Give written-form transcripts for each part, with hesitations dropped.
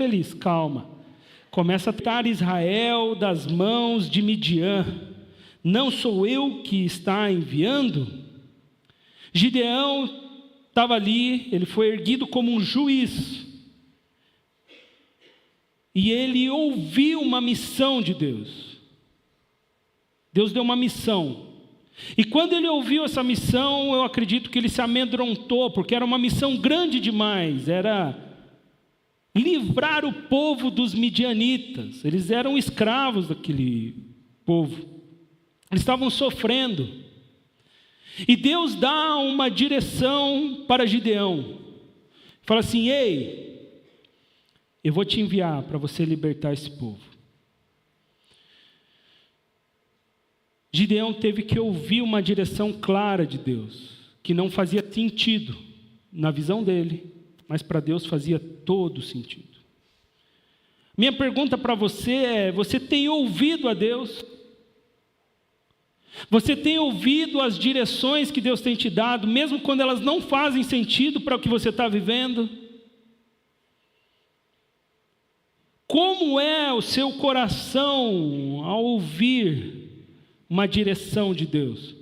Feliz, calma. Começa a tirar Israel das mãos de Midian. Não sou eu que está enviando? Gideão estava ali, ele foi erguido como um juiz. E ele ouviu uma missão de Deus. Deus deu uma missão. E quando ele ouviu essa missão, eu acredito que ele se amedrontou, porque era uma missão grande demais. Era livrar o povo dos midianitas. Eles eram escravos daquele povo. Eles estavam sofrendo. E Deus dá uma direção para Gideão. Fala assim: ei, eu vou te enviar para você libertar esse povo. Gideão teve que ouvir uma direção clara de Deus, que não fazia sentido na visão dele, mas para Deus fazia todo sentido. Minha pergunta para você é: você tem ouvido a Deus? Você tem ouvido as direções que Deus tem te dado, mesmo quando elas não fazem sentido para o que você está vivendo? Como é o seu coração ao ouvir uma direção de Deus?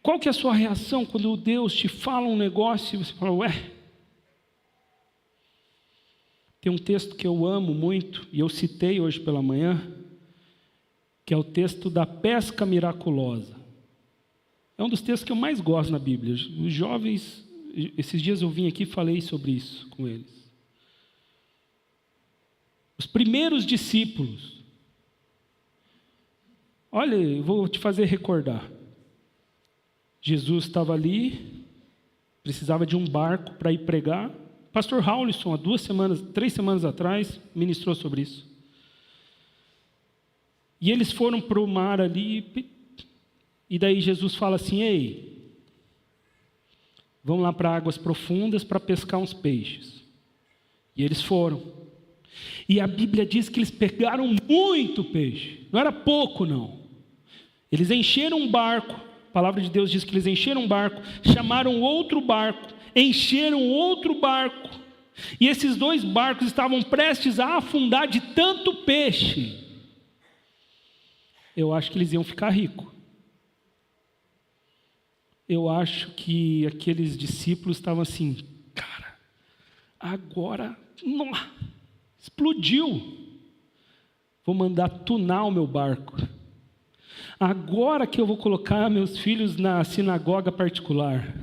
Qual que é a sua reação quando Deus te fala um negócio e você fala: ué? Tem um texto que eu amo muito, e eu citei hoje pela manhã, que é o texto da pesca miraculosa. É um dos textos que eu mais gosto na Bíblia. Os jovens, esses dias eu vim aqui e falei sobre isso com eles. Os primeiros discípulos. Olha, eu vou te fazer recordar. Jesus estava ali, precisava de um barco para ir pregar. Pastor Haulisson, há 3 semanas atrás, ministrou sobre isso. E eles foram para o mar ali, e daí Jesus fala assim: ei, vamos lá para águas profundas para pescar uns peixes. E eles foram. E a Bíblia diz que eles pegaram muito peixe. Não era pouco, não. Eles encheram um barco. A palavra de Deus diz que eles encheram um barco, chamaram outro barco, encheram outro barco. E esses 2 barcos estavam prestes a afundar de tanto peixe. Eu acho que eles iam ficar ricos. Eu acho que aqueles discípulos estavam assim: cara, agora, explodiu. Vou mandar tunar o meu barco. Agora que eu vou colocar meus filhos na sinagoga particular.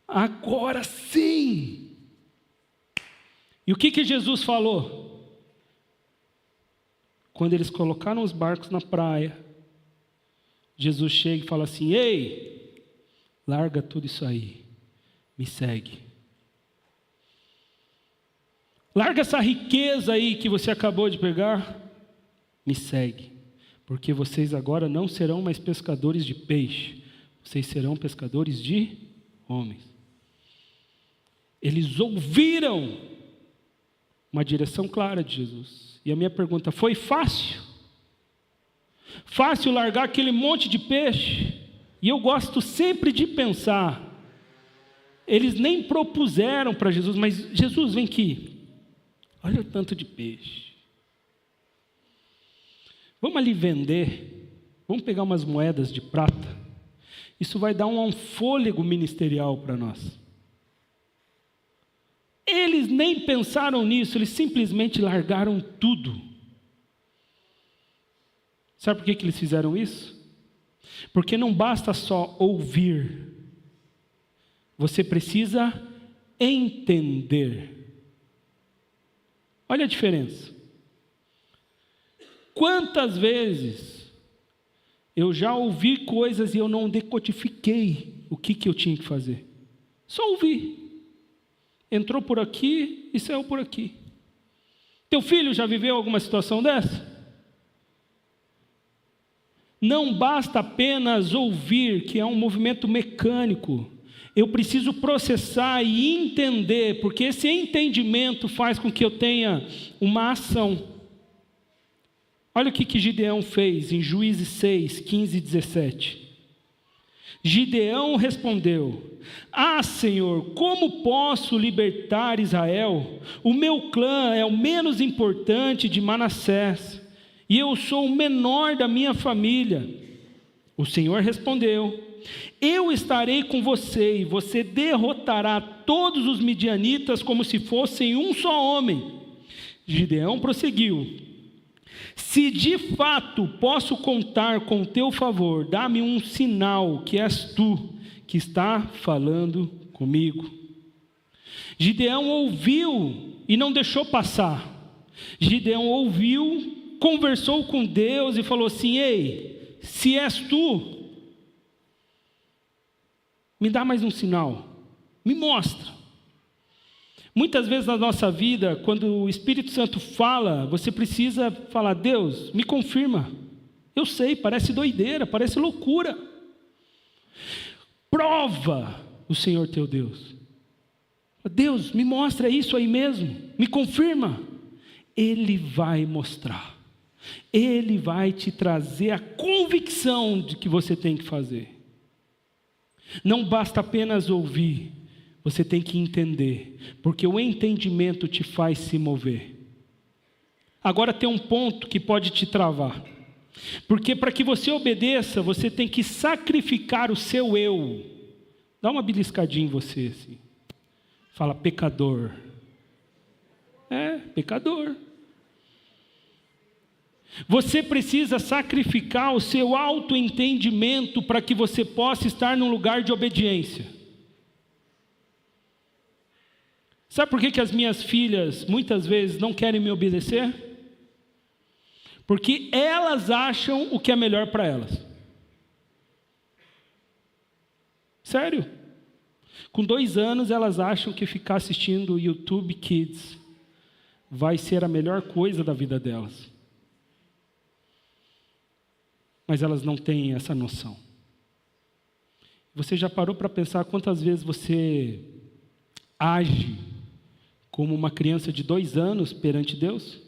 Agora sim. E o que Jesus falou? Quando eles colocaram os barcos na praia, Jesus chega e fala assim: ei, larga tudo isso aí, me segue. Larga essa riqueza aí que você acabou de pegar, me segue. Porque vocês agora não serão mais pescadores de peixe, vocês serão pescadores de homens. Eles ouviram uma direção clara de Jesus. E a minha pergunta: foi fácil? Fácil largar aquele monte de peixe? E eu gosto sempre de pensar, eles nem propuseram para Jesus, mas Jesus, vem aqui, olha o tanto de peixe. Vamos ali vender, vamos pegar umas moedas de prata, isso vai dar um fôlego ministerial para nós. Eles nem pensaram nisso, eles simplesmente largaram tudo. Sabe por que eles fizeram isso? Porque não basta só ouvir, você precisa entender. Olha a diferença. Quantas vezes eu já ouvi coisas e eu não decodifiquei o que eu tinha que fazer? Só ouvi. Entrou por aqui e saiu por aqui. Teu filho já viveu alguma situação dessa? Não basta apenas ouvir, que é um movimento mecânico. Eu preciso processar e entender, porque esse entendimento faz com que eu tenha uma ação. Olha o que Gideão fez em Juízes 6, 15 e 17. Gideão respondeu: Ah, Senhor, como posso libertar Israel? O meu clã é o menos importante de Manassés, e eu sou o menor da minha família. O Senhor respondeu: Eu estarei com você, e você derrotará todos os midianitas como se fossem um só homem. Gideão prosseguiu: Se de fato posso contar com o teu favor, dá-me um sinal que és tu que está falando comigo. Gideão ouviu e não deixou passar. Gideão ouviu, conversou com Deus e falou assim: Ei, se és tu, me dá mais um sinal, me mostra. Muitas vezes na nossa vida, quando o Espírito Santo fala, você precisa falar: Deus, me confirma. Eu sei, parece doideira, parece loucura. Prova o Senhor teu Deus. Deus, me mostra isso aí mesmo, me confirma. Ele vai mostrar. Ele vai te trazer a convicção de que você tem que fazer. Não basta apenas ouvir. Você tem que entender, porque o entendimento te faz se mover. Agora tem um ponto que pode te travar, porque para que você obedeça, você tem que sacrificar o seu eu. Dá uma beliscadinha em você assim. Fala: pecador. Pecador. Você precisa sacrificar o seu autoentendimento para que você possa estar num lugar de obediência. Sabe por que as minhas filhas muitas vezes não querem me obedecer? Porque elas acham o que é melhor para elas. Sério. Com 2 anos elas acham que ficar assistindo o YouTube Kids vai ser a melhor coisa da vida delas. Mas elas não têm essa noção. Você já parou para pensar quantas vezes você age como uma criança de 2 anos perante Deus?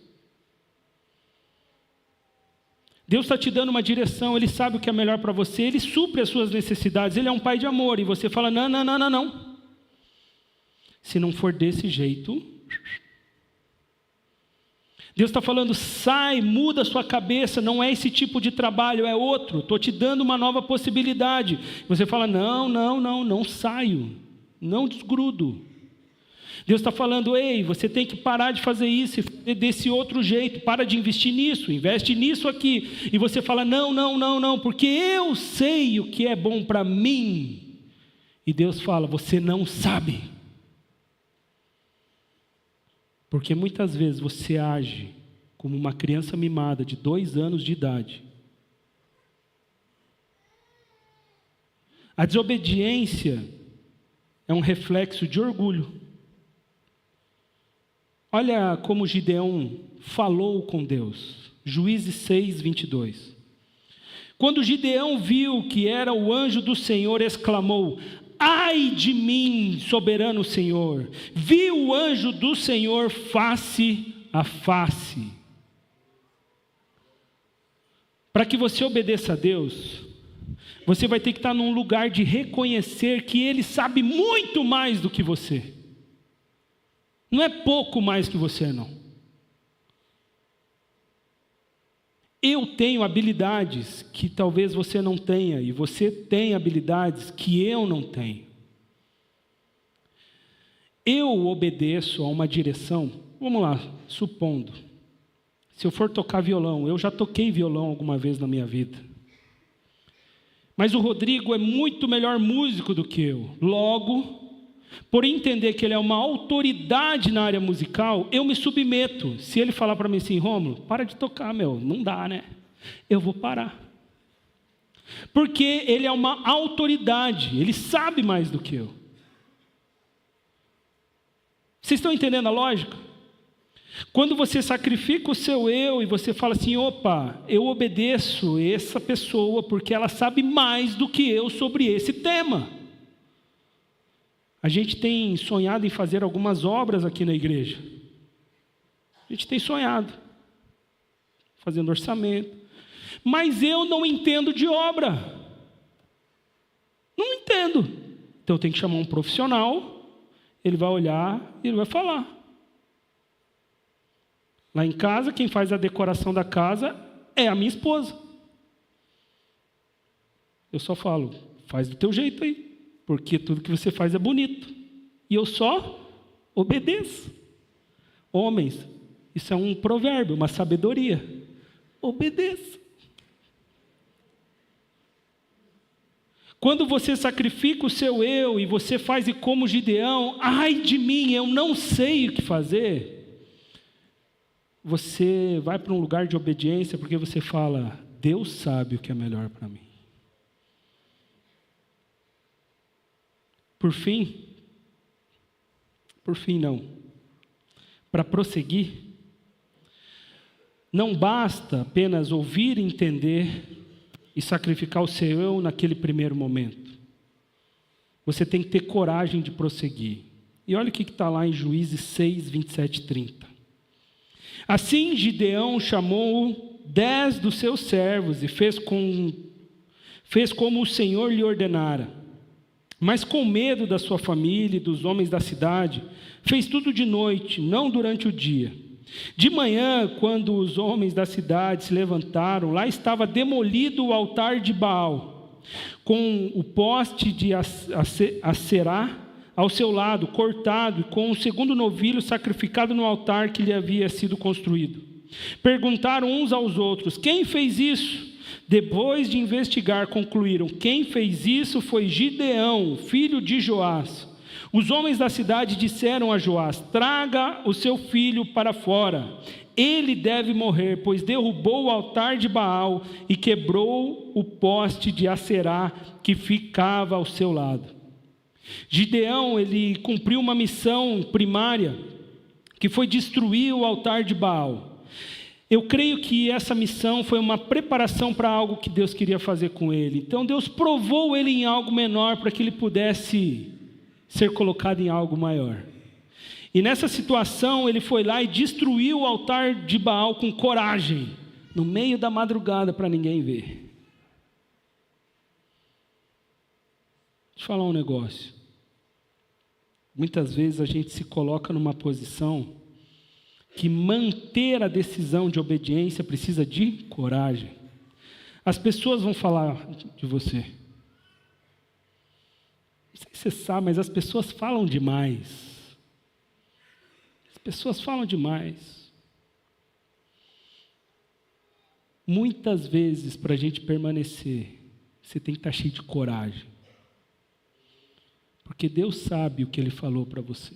Deus está te dando uma direção, Ele sabe o que é melhor para você, Ele supre as suas necessidades, Ele é um pai de amor, e você fala: não. Se não for desse jeito, Deus está falando: sai, muda a sua cabeça, não é esse tipo de trabalho, é outro, estou te dando uma nova possibilidade. Você fala: não saio, não desgrudo. Deus está falando: ei, você tem que parar de fazer isso e fazer desse outro jeito, para de investir nisso, investe nisso aqui. E você fala: não, porque eu sei o que é bom para mim. E Deus fala: você não sabe. Porque muitas vezes você age como uma criança mimada de 2 anos de idade. A desobediência é um reflexo de orgulho. Olha como Gideão falou com Deus. Juízes 6, 22. Quando Gideão viu que era o anjo do Senhor, exclamou: ai de mim, soberano Senhor! Vi o anjo do Senhor face a face. Para que você obedeça a Deus, você vai ter que estar num lugar de reconhecer que Ele sabe muito mais do que você. Não é pouco mais que você, não. Eu tenho habilidades que talvez você não tenha, e você tem habilidades que eu não tenho. Eu obedeço a uma direção. Vamos lá, supondo, se eu for tocar violão, eu já toquei violão alguma vez na minha vida. Mas o Rodrigo é muito melhor músico do que eu. Logo, por entender que ele é uma autoridade na área musical, eu me submeto. Se ele falar para mim assim: Rômulo, para de tocar, não dá, né? Eu vou parar. Porque ele é uma autoridade, ele sabe mais do que eu. Vocês estão entendendo a lógica? Quando você sacrifica o seu eu e você fala assim: opa, eu obedeço essa pessoa porque ela sabe mais do que eu sobre esse tema. A gente tem sonhado em fazer algumas obras aqui na igreja. A gente tem sonhado, fazendo orçamento. Mas eu não entendo de obra. Não entendo. Então eu tenho que chamar um profissional, ele vai olhar e ele vai falar. Lá em casa, quem faz a decoração da casa é a minha esposa. Eu só falo, faz do teu jeito aí, porque tudo que você faz é bonito. E eu só obedeço. Homens, isso é um provérbio, uma sabedoria. Obedeça. Quando você sacrifica o seu eu e você faz como Gideão, ai de mim, eu não sei o que fazer. Você vai para um lugar de obediência porque você fala, Deus sabe o que é melhor para mim. Por fim não. Para prosseguir, não basta apenas ouvir, entender e sacrificar o seu eu naquele primeiro momento. Você tem que ter coragem de prosseguir. E olha o que está lá em Juízes 6, 27 e 30. Assim Gideão chamou 10 dos seus servos e fez como o Senhor lhe ordenara. Mas com medo da sua família e dos homens da cidade, fez tudo de noite, não durante o dia. De manhã, quando os homens da cidade se levantaram, lá estava demolido o altar de Baal, com o poste de Acerá ao seu lado, cortado, e com o segundo novilho sacrificado no altar que lhe havia sido construído. Perguntaram uns aos outros, quem fez isso? Depois de investigar, concluíram, quem fez isso foi Gideão, filho de Joás. Os homens da cidade disseram a Joás, traga o seu filho para fora. Ele deve morrer, pois derrubou o altar de Baal e quebrou o poste de Acerá que ficava ao seu lado. Gideão, ele cumpriu uma missão primária, que foi destruir o altar de Baal. Eu creio que essa missão foi uma preparação para algo que Deus queria fazer com ele. Então Deus provou ele em algo menor para que ele pudesse ser colocado em algo maior. E nessa situação ele foi lá e destruiu o altar de Baal com coragem, no meio da madrugada para ninguém ver. Deixa eu falar um negócio. Muitas vezes a gente se coloca numa posição que manter a decisão de obediência precisa de coragem. As pessoas vão falar de você. Não sei se você sabe, mas as pessoas falam demais. As pessoas falam demais. Muitas vezes, para a gente permanecer, você tem que estar cheio de coragem. Porque Deus sabe o que Ele falou para você.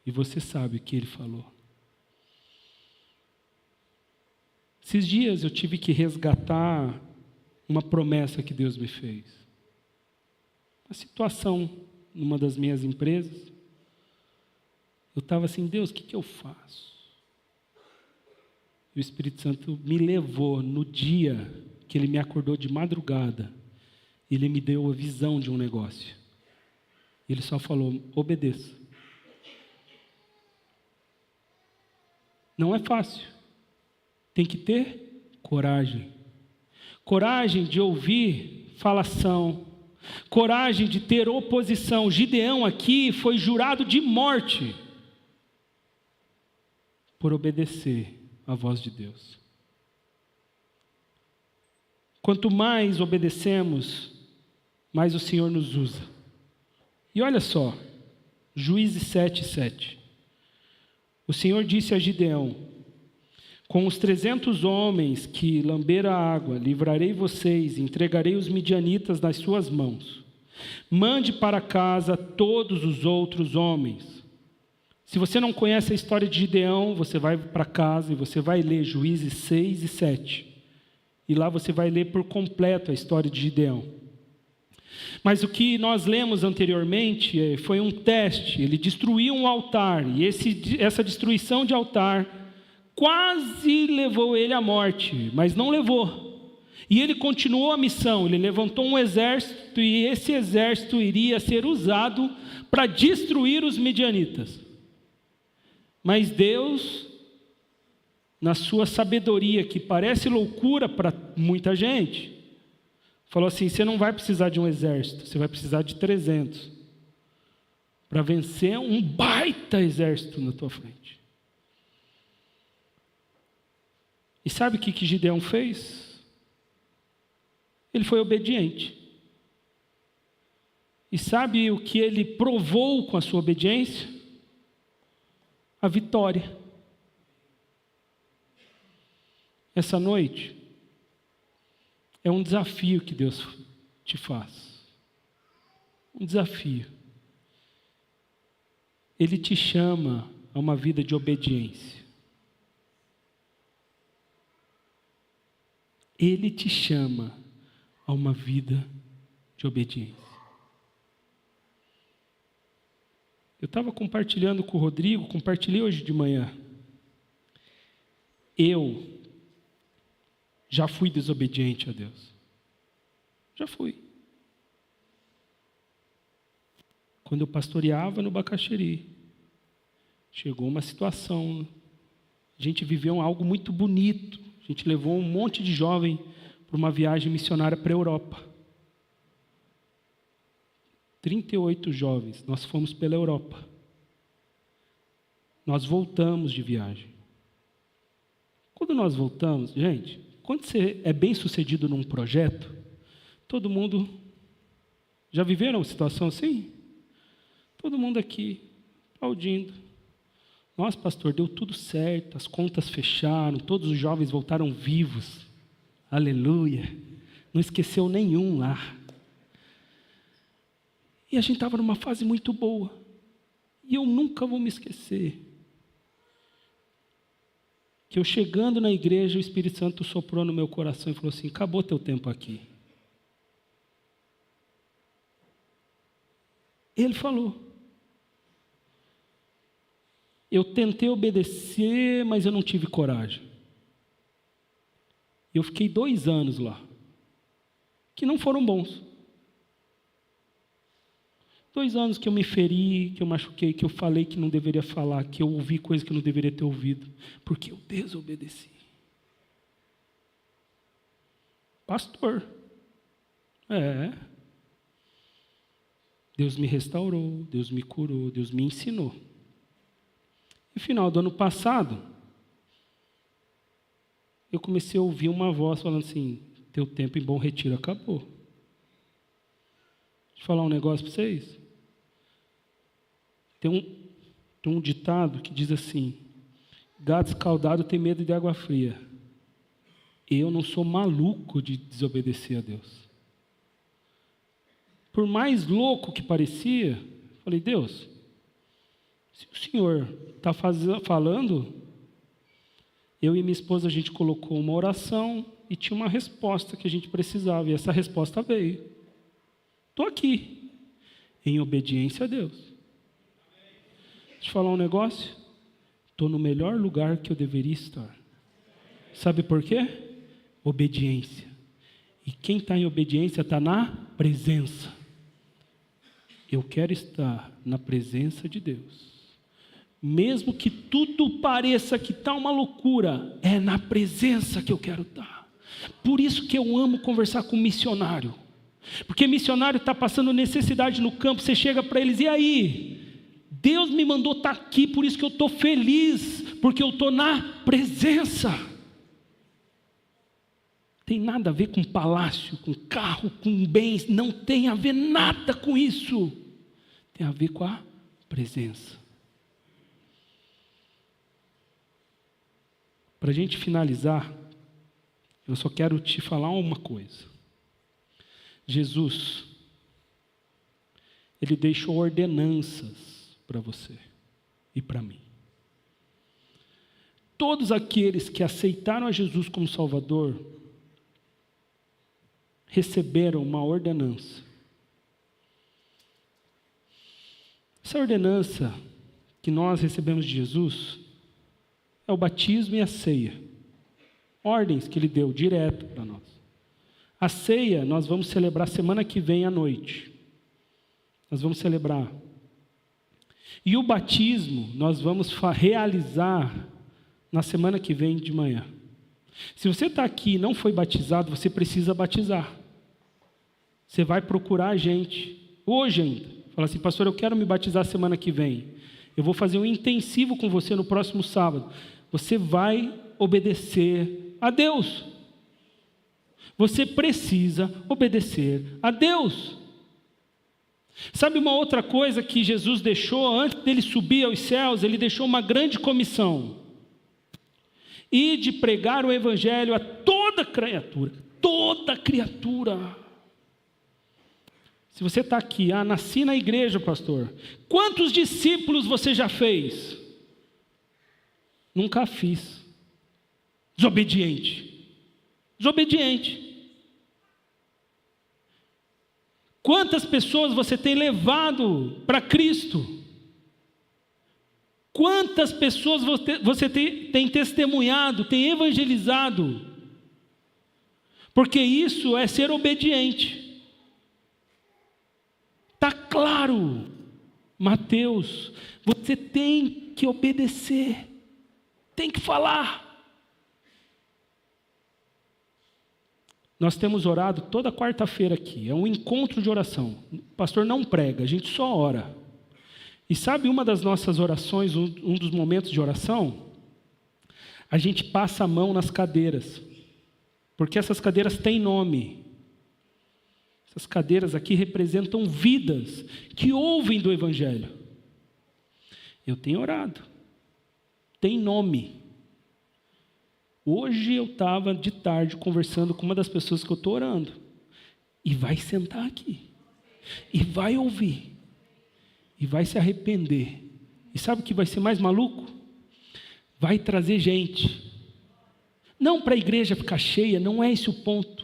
E você sabe o que Ele falou. Esses dias eu tive que resgatar uma promessa que Deus me fez. Uma situação numa das minhas empresas. Eu estava assim, Deus, o que eu faço? E o Espírito Santo me levou no dia que Ele me acordou de madrugada. Ele me deu a visão de um negócio. Ele só falou, obedeça. Não é fácil. Tem que ter coragem. Coragem de ouvir falação. Coragem de ter oposição. Gideão aqui foi jurado de morte por obedecer à voz de Deus. Quanto mais obedecemos, mais o Senhor nos usa. E olha só, Juízes 7:7. O Senhor disse a Gideão, com os 300 homens que lamberam a água, livrarei vocês, entregarei os midianitas nas suas mãos. Mande para casa todos os outros homens. Se você não conhece a história de Gideão, você vai para casa e você vai ler Juízes 6 e 7. E lá você vai ler por completo a história de Gideão. Mas o que nós lemos anteriormente foi um teste. Ele destruiu um altar, e essa destruição de altar quase levou ele à morte, mas não levou. E ele continuou a missão, ele levantou um exército, e esse exército iria ser usado para destruir os midianitas. Mas Deus, na sua sabedoria, que parece loucura para muita gente, falou assim: você não vai precisar de um exército, você vai precisar de 300 para vencer um baita exército na tua frente. E sabe o que Gideão fez? Ele foi obediente. E sabe o que ele provou com a sua obediência? A vitória. Essa noite é um desafio que Deus te faz. Um desafio. Ele te chama a uma vida de obediência. Ele te chama a uma vida de obediência. Eu estava compartilhando com o Rodrigo, compartilhei hoje de manhã. Eu já fui desobediente a Deus. Já fui. Quando eu pastoreava no Bacaxeri, chegou uma situação, a gente viveu algo muito bonito. A gente levou um monte de jovem para uma viagem missionária para a Europa. 38 jovens, nós fomos pela Europa. Nós voltamos de viagem. Quando nós voltamos, gente, quando você é bem sucedido num projeto, todo mundo, já viveram uma situação assim? Todo mundo aqui, aplaudindo. Nossa, pastor, deu tudo certo, as contas fecharam, todos os jovens voltaram vivos. Aleluia. Não esqueceu nenhum lá. E a gente estava numa fase muito boa. E eu nunca vou me esquecer que eu chegando na igreja, o Espírito Santo soprou no meu coração e falou assim: acabou teu tempo aqui. Ele falou. Eu tentei obedecer, mas eu não tive coragem. Eu fiquei 2 anos lá, que não foram bons. 2 anos que eu me feri, que eu machuquei, que eu falei que não deveria falar, que eu ouvi coisas que eu não deveria ter ouvido, porque eu desobedeci. Pastor. Deus me restaurou, Deus me curou, Deus me ensinou. No final do ano passado, eu comecei a ouvir uma voz falando assim: teu tempo em Bom Retiro acabou. Deixa eu falar um negócio para vocês. Tem um ditado que diz assim: gato escaldado tem medo de água fria. Eu não sou maluco de desobedecer a Deus. Por mais louco que parecia, falei: Deus, se o Senhor está falando, eu e minha esposa, a gente colocou uma oração e tinha uma resposta que a gente precisava, e essa resposta veio. Estou aqui, em obediência a Deus. Deixa eu falar um negócio. Estou no melhor lugar que eu deveria estar. Sabe por quê? Obediência. E quem está em obediência está na presença. Eu quero estar na presença de Deus. Mesmo que tudo pareça que está uma loucura, é na presença que eu quero estar. Por isso que eu amo conversar com missionário. Porque missionário está passando necessidade no campo, você chega para eles: e aí? Deus me mandou estar aqui, por isso que eu estou feliz, porque eu estou na presença. Tem nada a ver com palácio, com carro, com bens, não tem a ver nada com isso. Tem a ver com a presença. Para a gente finalizar, eu só quero te falar uma coisa. Jesus, Ele deixou ordenanças para você e para mim. Todos aqueles que aceitaram a Jesus como Salvador, receberam uma ordenança. Essa ordenança que nós recebemos de Jesus é o batismo e a ceia. Ordens que Ele deu direto para nós. A ceia nós vamos celebrar semana que vem à noite. Nós vamos celebrar. E o batismo nós vamos realizar na semana que vem de manhã. Se você está aqui e não foi batizado, você precisa batizar. Você vai procurar a gente, hoje ainda. Fala assim, pastor, eu quero me batizar semana que vem. Eu vou fazer um intensivo com você no próximo sábado. Você vai obedecer a Deus. Você precisa obedecer a Deus. Sabe uma outra coisa que Jesus deixou antes dele subir aos céus? Ele deixou uma grande comissão. E de pregar o evangelho a toda criatura. Toda criatura. Se você está aqui, nasci na igreja, pastor. Quantos discípulos você já fez? Nunca fiz. Desobediente. Desobediente. Quantas pessoas você tem levado para Cristo? Quantas pessoas você tem testemunhado, tem evangelizado? Porque isso é ser obediente. Está claro, Mateus, você tem que obedecer, tem que falar. Nós temos orado toda quarta-feira aqui, é um encontro de oração. O pastor não prega, a gente só ora. E sabe uma das nossas orações, um dos momentos de oração? A gente passa a mão nas cadeiras, porque essas cadeiras têm nome. Essas cadeiras aqui representam vidas que ouvem do Evangelho. Eu tenho orado. Tem nome. Hoje eu estava de tarde conversando com uma das pessoas que eu estou orando. E vai sentar aqui. E vai ouvir. E vai se arrepender. E sabe o que vai ser mais maluco? Vai trazer gente. Não para a igreja ficar cheia, não é esse o ponto.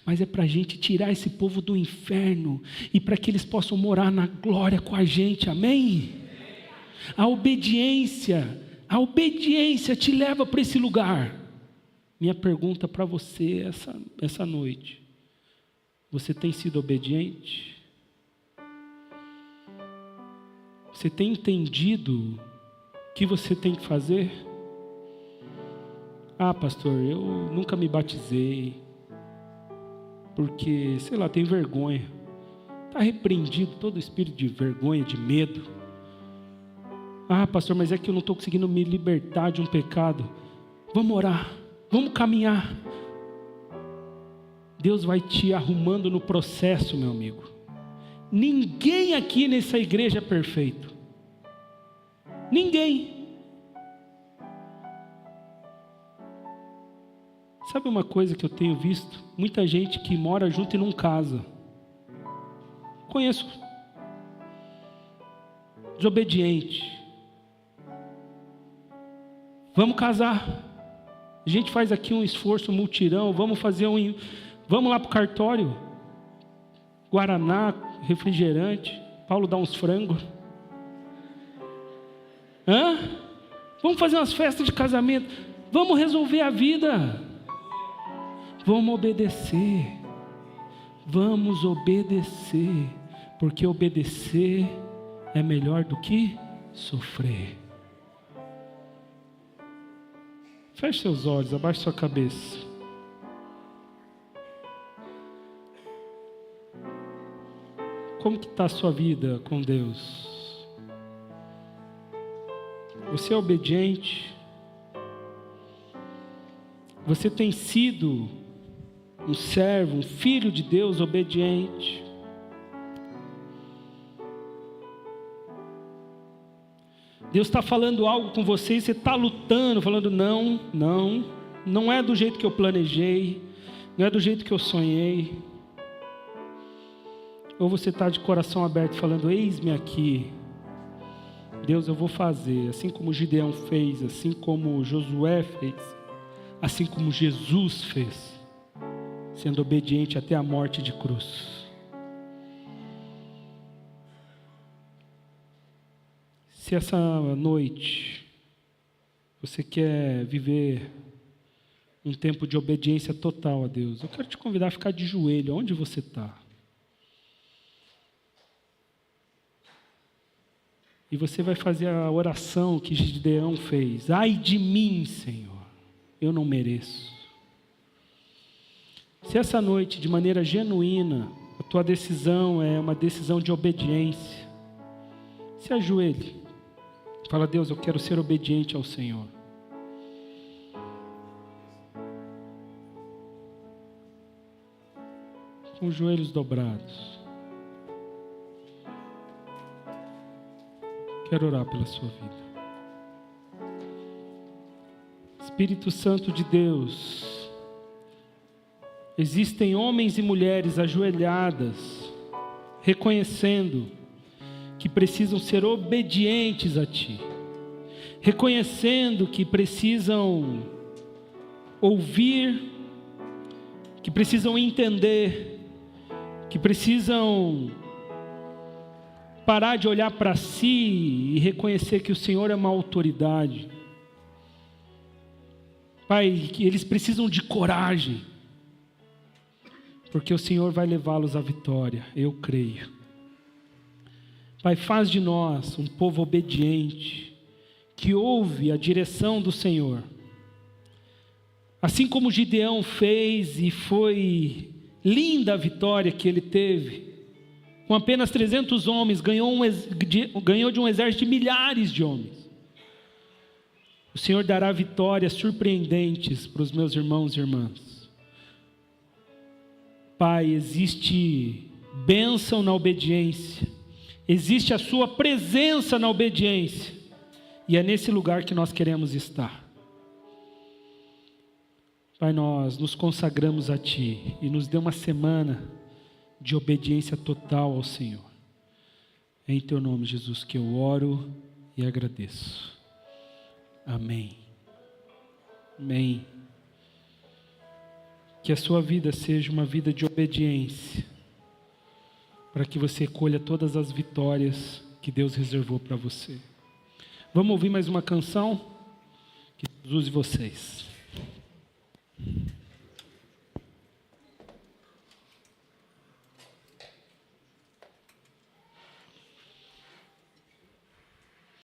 Mas é para a gente tirar esse povo do inferno e para que eles possam morar na glória com a gente, amém? A obediência te leva para esse lugar. Minha pergunta para você essa noite: você tem sido obediente? Você tem entendido o que você tem que fazer? Pastor, eu nunca me batizei. Porque, sei lá, tem vergonha. Está repreendido todo o espírito de vergonha, de medo. Pastor, mas é que eu não estou conseguindo me libertar de um pecado. Vamos orar, vamos caminhar. Deus vai te arrumando no processo, meu amigo. Ninguém aqui nessa igreja é perfeito. Ninguém. Sabe uma coisa que eu tenho visto? Muita gente que mora junto e não casa. Conheço. Desobediente. Vamos casar. A gente faz aqui um esforço, um multirão. Vamos lá para o cartório. Guaraná, refrigerante. Paulo dá uns frangos. Vamos fazer umas festas de casamento. Vamos resolver a vida. Vamos obedecer, porque obedecer é melhor do que sofrer. Feche seus olhos, abaixe sua cabeça. Como que está a sua vida com Deus? Você é obediente? Você tem sido um servo, um filho de Deus obediente? Deus está falando algo com você e você está lutando, falando não é do jeito que eu planejei, não é do jeito que eu sonhei. Ou você está de coração aberto falando, eis-me aqui, Deus, eu vou fazer, assim como Gideão fez, assim como Josué fez, assim como Jesus fez, sendo obediente até a morte de cruz. Se essa noite você quer viver um tempo de obediência total a Deus, eu quero te convidar a ficar de joelho, onde você está. E você vai fazer a oração que Gideão fez. Ai de mim, Senhor, eu não mereço. Se essa noite, de maneira genuína, a tua decisão é uma decisão de obediência, se ajoelhe. Fala: Deus, eu quero ser obediente ao Senhor. Com os joelhos dobrados. Quero orar pela sua vida. Espírito Santo de Deus, existem homens e mulheres ajoelhadas, reconhecendo que precisam ser obedientes a Ti, reconhecendo que precisam ouvir, que precisam entender, que precisam parar de olhar para si e reconhecer que o Senhor é uma autoridade. Pai, que eles precisam de coragem, porque o Senhor vai levá-los à vitória, eu creio. Pai, faz de nós um povo obediente, que ouve a direção do Senhor. Assim como Gideão fez, e foi linda a vitória que ele teve, com apenas 300 homens, ganhou de um exército de milhares de homens. O Senhor dará vitórias surpreendentes para os meus irmãos e irmãs. Pai, existe bênção na obediência, existe a sua presença na obediência, e é nesse lugar que nós queremos estar. Pai, nós nos consagramos a Ti e nos dê uma semana de obediência total ao Senhor. É em Teu nome, Jesus, que eu oro e agradeço. Amém. Amém. Que a sua vida seja uma vida de obediência, para que você colha todas as vitórias que Deus reservou para você. Vamos ouvir mais uma canção? Que Deus use vocês.